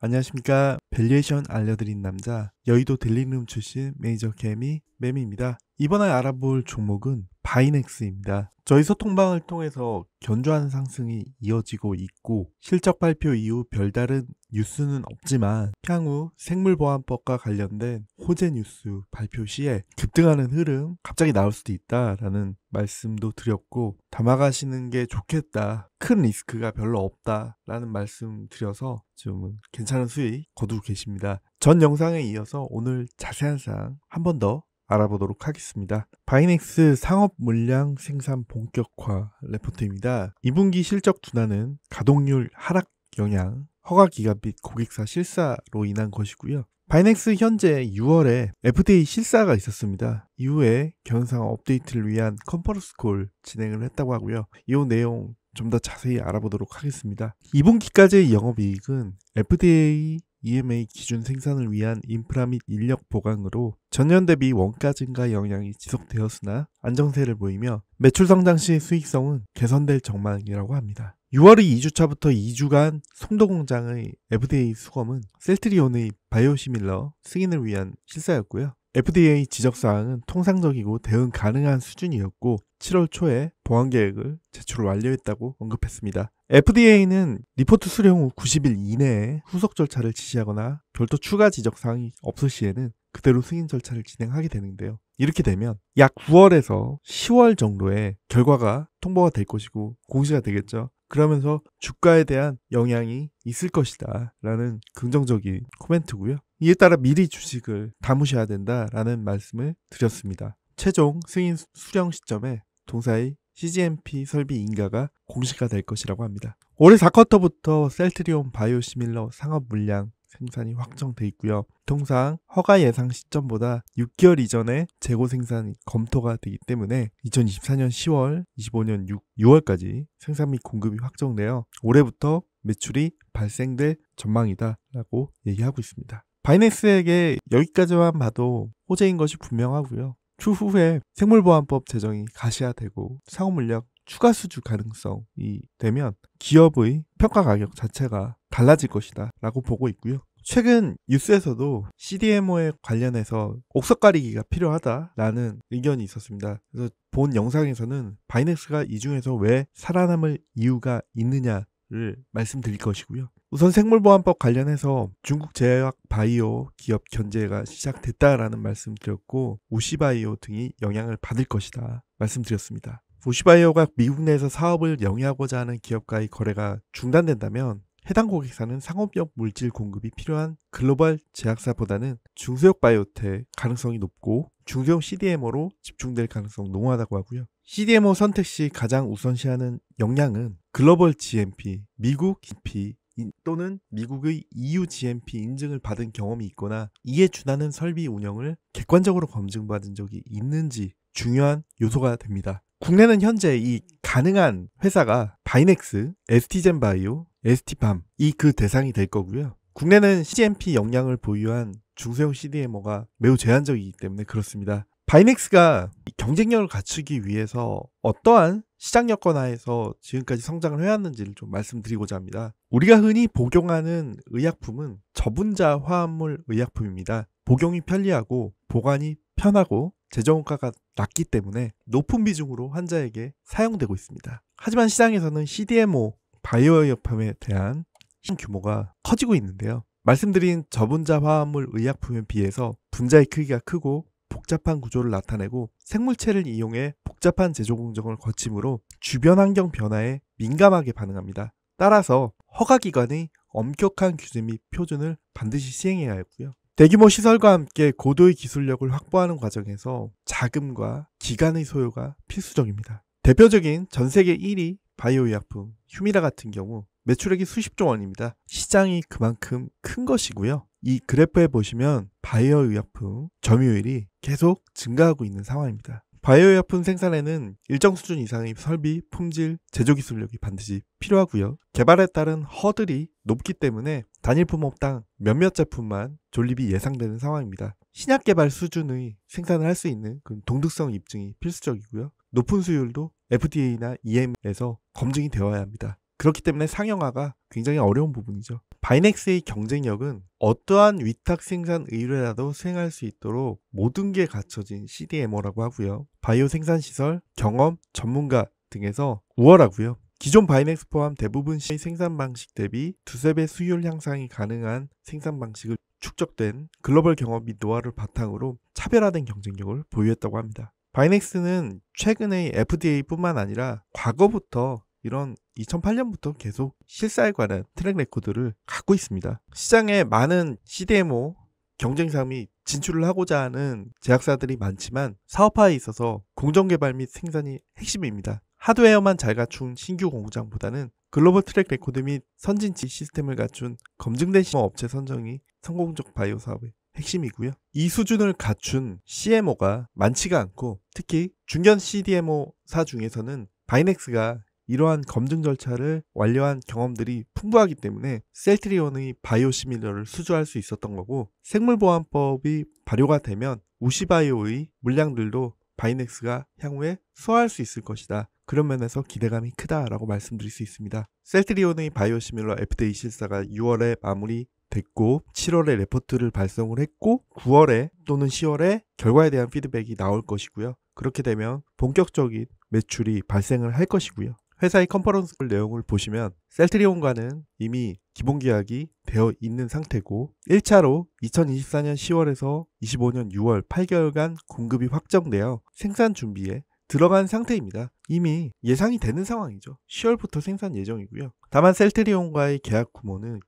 안녕하십니까. 밸류에이션 알려드린 남자, 여의도 델리룸 출신 매니저 개미 매미입니다. 이번에 알아볼 종목은 바이넥스입니다. 저희 소통방을 통해서 견조한 상승이 이어지고 있고 실적 발표 이후 별다른 뉴스는 없지만 향후 생물보안법과 관련된 호재 뉴스 발표 시에 급등하는 흐름 갑자기 나올 수도 있다라는 말씀도 드렸고, 담아가시는 게 좋겠다, 큰 리스크가 별로 없다라는 말씀 드려서 지금은 괜찮은 수익 거두고 계십니다. 전 영상에 이어서 오늘 자세한 사항 한 번 더 알아보도록 하겠습니다. 바이넥스 상업 물량 생산 본격화 레포트입니다. 2분기 실적 둔화는 가동률 하락 영향, 허가 기간 및 고객사 실사로 인한 것이고요. 바이넥스 현재 6월에 FDA 실사가 있었습니다. 이후에 경영상 업데이트를 위한 컨퍼런스 콜 진행을 했다고 하고요. 이 내용 좀 더 자세히 알아보도록 하겠습니다. 2분기까지의 영업이익은 FDA EMA 기준 생산을 위한 인프라 및 인력 보강으로 전년 대비 원가 증가 영향이 지속되었으나 안정세를 보이며 매출 성장 시 수익성은 개선될 전망이라고 합니다. 6월의 2주차부터 2주간 송도 공장의 FDA 수검은 셀트리온의 바이오시밀러 승인을 위한 실사였고요. FDA 지적사항은 통상적이고 대응 가능한 수준이었고 7월 초에 보완 계획을 제출 완료했다고 언급했습니다. FDA는 리포트 수령 후 90일 이내에 후속 절차를 지시하거나 별도 추가 지적사항이 없을 시에는 그대로 승인 절차를 진행하게 되는데요. 이렇게 되면 약 9월에서 10월 정도에 결과가 통보가 될 것이고 공시가 되겠죠. 그러면서 주가에 대한 영향이 있을 것이다 라는 긍정적인 코멘트고요. 이에 따라 미리 주식을 담으셔야 된다라는 말씀을 드렸습니다. 최종 승인 수령 시점에 동사의 CGMP 설비 인가가 공시가 될 것이라고 합니다. 올해 4쿼터부터 셀트리온 바이오시밀러 상업 물량 생산이 확정돼 있고요. 통상 허가 예상 시점보다 6개월 이전에 재고 생산이 검토가 되기 때문에 2024년 10월, 25년 6월까지 생산 및 공급이 확정되어 올해부터 매출이 발생될 전망이다 라고 얘기하고 있습니다. 바이넥스에게 여기까지만 봐도 호재인 것이 분명하고요. 추후에 생물보안법 제정이 가시화되고 상업물량 추가 수주 가능성이 되면 기업의 평가 가격 자체가 달라질 것이다 라고 보고 있고요. 최근 뉴스에서도 CDMO에 관련해서 옥석 가리기가 필요하다라는 의견이 있었습니다. 그래서 본 영상에서는 바이넥스가 이 중에서 왜 살아남을 이유가 있느냐를 말씀드릴 것이고요. 우선 생물보안법 관련해서 중국 제약 바이오 기업 견제가 시작됐다라는 말씀드렸고 우시바이오 등이 영향을 받을 것이다 말씀드렸습니다. 우시바이오가 미국 내에서 사업을 영위하고자 하는 기업과의 거래가 중단된다면 해당 고객사는 상업용 물질 공급이 필요한 글로벌 제약사보다는 중소형 바이오텍 가능성이 높고 중소형 CDMO로 집중될 가능성이 농후하다고 하고요. CDMO 선택 시 가장 우선시하는 역량은 글로벌 GMP, 미국 GMP 또는 미국의 EU GMP 인증을 받은 경험이 있거나 이에 준하는 설비 운영을 객관적으로 검증받은 적이 있는지 중요한 요소가 됩니다. 국내는 현재 이 가능한 회사가 바이넥스, ST젠바이오, ST팜 이 그 대상이 될 거고요. 국내는 CGMP 역량을 보유한 중소형 CDMO가 매우 제한적이기 때문에 그렇습니다. 바이넥스가 경쟁력을 갖추기 위해서 어떠한 시장 여건 하에서 지금까지 성장을 해왔는지를 좀 말씀드리고자 합니다. 우리가 흔히 복용하는 의약품은 저분자 화합물 의약품입니다. 복용이 편리하고 보관이 편하고 제조원가가 낮기 때문에 높은 비중으로 환자에게 사용되고 있습니다. 하지만 시장에서는 CDMO, 바이오의약품에 대한 시장 규모가 커지고 있는데요. 말씀드린 저분자 화합물 의약품에 비해서 분자의 크기가 크고 복잡한 구조를 나타내고 생물체를 이용해 복잡한 제조 공정을 거치므로 주변 환경 변화에 민감하게 반응합니다. 따라서 허가기관의 엄격한 규제 및 표준을 반드시 시행해야 하고요. 대규모 시설과 함께 고도의 기술력을 확보하는 과정에서 자금과 기간의 소요가 필수적입니다. 대표적인 전세계 1위 바이오의약품 휴미라 같은 경우 매출액이 수십조 원입니다. 시장이 그만큼 큰 것이고요. 이 그래프에 보시면 바이오의약품 점유율이 계속 증가하고 있는 상황입니다. 바이오의약품 생산에는 일정 수준 이상의 설비, 품질, 제조 기술력이 반드시 필요하고요. 개발에 따른 허들이 높기 때문에 단일 품목당 몇몇 제품만 존립이 예상되는 상황입니다. 신약 개발 수준의 생산을 할 수 있는 그 동득성 입증이 필수적이고요. 높은 수율도 FDA나 EM에서 검증이 되어야 합니다. 그렇기 때문에 상용화가 굉장히 어려운 부분이죠. 바이넥스의 경쟁력은 어떠한 위탁 생산 의뢰라도 수행할 수 있도록 모든 게 갖춰진 CDMO라고 하고요. 바이오 생산 시설, 경험, 전문가 등에서 우월하고요. 기존 바이넥스 포함 대부분 생산 방식 대비 두세 배 수율 향상이 가능한 생산 방식을 축적된 글로벌 경험 및 노하우를 바탕으로 차별화된 경쟁력을 보유했다고 합니다. 바이넥스는 최근의 FDA뿐만 아니라 과거부터 이런 2008년부터 계속 실사에 관한 트랙 레코드를 갖고 있습니다. 시장에 많은 CDMO 경쟁사이 진출을 하고자 하는 제약사들이 많지만 사업화에 있어서 공정개발 및 생산이 핵심입니다. 하드웨어만 잘 갖춘 신규 공장보다는 글로벌 트랙 레코드 및 선진지 시스템을 갖춘 검증된 업체 선정이 성공적 바이오 사업의 핵심이고요. 이 수준을 갖춘 CMO가 많지가 않고 특히 중견 CDMO사 중에서는 바이넥스가 이러한 검증 절차를 완료한 경험들이 풍부하기 때문에 셀트리온의 바이오시밀러를 수주할 수 있었던 거고, 생물보안법이 발효가 되면 우시바이오의 물량들도 바이넥스가 향후에 수화할 수 있을 것이다. 그런 면에서 기대감이 크다라고 말씀드릴 수 있습니다. 셀트리온의 바이오시밀러 FDA 실사가 6월에 마무리됐고 7월에 레포트를 발송을 했고 9월에 또는 10월에 결과에 대한 피드백이 나올 것이고요. 그렇게 되면 본격적인 매출이 발생을 할 것이고요. 회사의 컨퍼런스 내용을 보시면 셀트리온과는 이미 기본 계약이 되어 있는 상태고 1차로 2024년 10월에서 25년 6월 8개월간 공급이 확정되어 생산 준비에 들어간 상태입니다. 이미 예상이 되는 상황이죠. 10월부터 생산 예정이고요. 다만 셀트리온과의 계약 규모는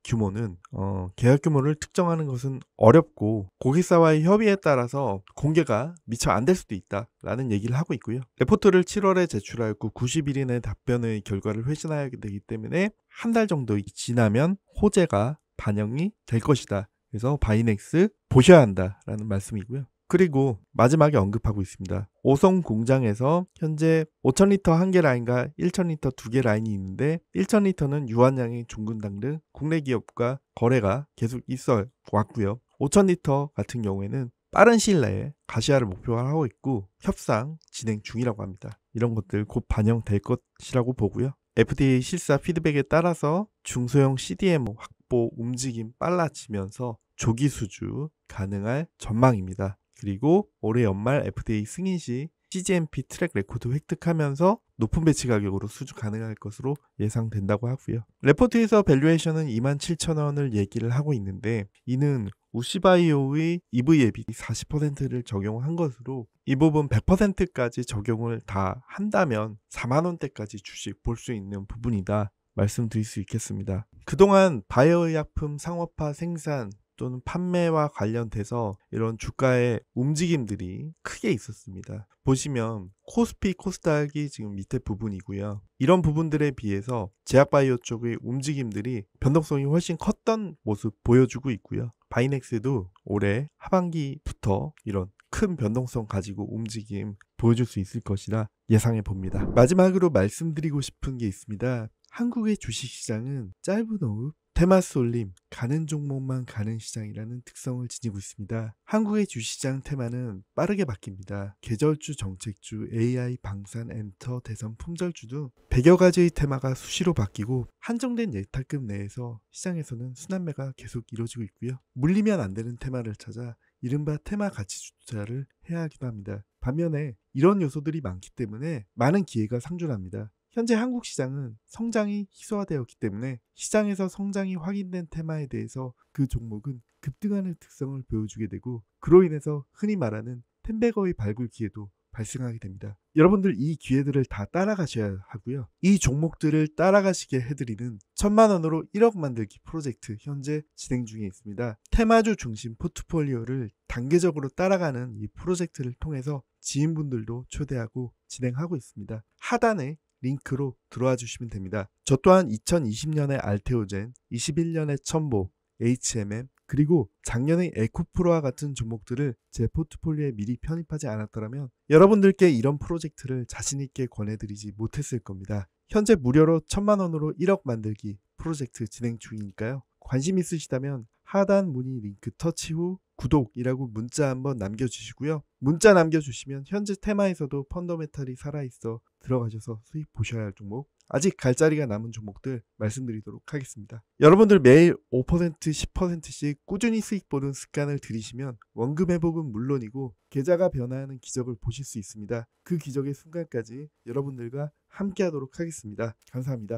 계약 규모를 특정하는 것은 어렵고 고객사와의 협의에 따라서 공개가 미처 안 될 수도 있다라는 얘기를 하고 있고요. 레포트를 7월에 제출하였고 90일 이내 답변의 결과를 회신해야 되기 때문에 한 달 정도 지나면 호재가 반영이 될 것이다. 그래서 바이넥스 보셔야 한다라는 말씀이고요. 그리고 마지막에 언급하고 있습니다. 오성 공장에서 현재 5,000리터 1개 라인과 1,000리터 2개 라인이 있는데 1,000리터는 유한양의 중근당 등 국내 기업과 거래가 계속 있어 왔고요. 5,000리터 같은 경우에는 빠른 시일 내에 가시화를 목표로 하고 있고 협상 진행 중이라고 합니다. 이런 것들 곧 반영될 것이라고 보고요. FDA 실사 피드백에 따라서 중소형 CDMO 확보 움직임 빨라지면서 조기 수주 가능할 전망입니다. 그리고 올해 연말 FDA 승인 시 CGMP 트랙 레코드 획득하면서 높은 배치 가격으로 수주 가능할 것으로 예상된다고 하고요. 레포트에서 밸류에이션은 27,000원을 얘기를 하고 있는데 이는 우시바이오의 EV앱이 40%를 적용한 것으로 이 부분 100%까지 적용을 다 한다면 4만원대까지 주식 볼 수 있는 부분이다 말씀드릴 수 있겠습니다. 그동안 바이오의약품 상업화 생산 또는 판매와 관련돼서 이런 주가의 움직임들이 크게 있었습니다. 보시면 코스피, 코스닥이 지금 밑에 부분이고요. 이런 부분들에 비해서 제약바이오 쪽의 움직임들이 변동성이 훨씬 컸던 모습 보여주고 있고요. 바이넥스도 올해 하반기부터 이런 큰 변동성 가지고 움직임 보여줄 수 있을 것이라 예상해 봅니다. 마지막으로 말씀드리고 싶은 게 있습니다. 한국의 주식시장은 짧은 호흡, 테마 쏠림, 가는 종목만 가는 시장이라는 특성을 지니고 있습니다. 한국의 주시장 테마는 빠르게 바뀝니다. 계절주, 정책주, AI, 방산, 엔터, 대선, 품절주 등 100여 가지의 테마가 수시로 바뀌고 한정된 예탁금 내에서 시장에서는 순환매가 계속 이루어지고 있고요. 물리면 안 되는 테마를 찾아 이른바 테마 가치 투자를 해야 하기도 합니다. 반면에 이런 요소들이 많기 때문에 많은 기회가 상존합니다. 현재 한국 시장은 성장이 희소화되었기 때문에 시장에서 성장이 확인된 테마에 대해서 그 종목은 급등하는 특성을 보여주게 되고 그로 인해서 흔히 말하는 텐베거의 발굴 기회도 발생하게 됩니다. 여러분들 이 기회들을 다 따라가셔야 하고요. 이 종목들을 따라가시게 해드리는 1,000만원으로 1억 만들기 프로젝트 현재 진행 중에 있습니다. 테마주 중심 포트폴리오를 단계적으로 따라가는 이 프로젝트를 통해서 지인분들도 초대하고 진행하고 있습니다. 하단에 링크로 들어와 주시면 됩니다. 저 또한 2020년에 알테오젠, 21년에 첨보, HMM, 그리고 작년의 에코프로와 같은 종목들을 제 포트폴리오에 미리 편입하지 않았더라면 여러분들께 이런 프로젝트를 자신있게 권해드리지 못했을 겁니다. 현재 무료로 1,000만원으로 1억 만들기 프로젝트 진행 중이니까요. 관심 있으시다면 하단 문의 링크 터치 후 구독이라고 문자 한번 남겨주시고요. 문자 남겨주시면 현재 테마에서도 펀더메탈이 살아있어 들어가셔서 수익 보셔야 할 종목 아직 갈 자리가 남은 종목들 말씀드리도록 하겠습니다. 여러분들 매일 5%, 10%씩 꾸준히 수익 보는 습관을 들이시면 원금 회복은 물론이고 계좌가 변화하는 기적을 보실 수 있습니다. 그 기적의 순간까지 여러분들과 함께 하도록 하겠습니다. 감사합니다.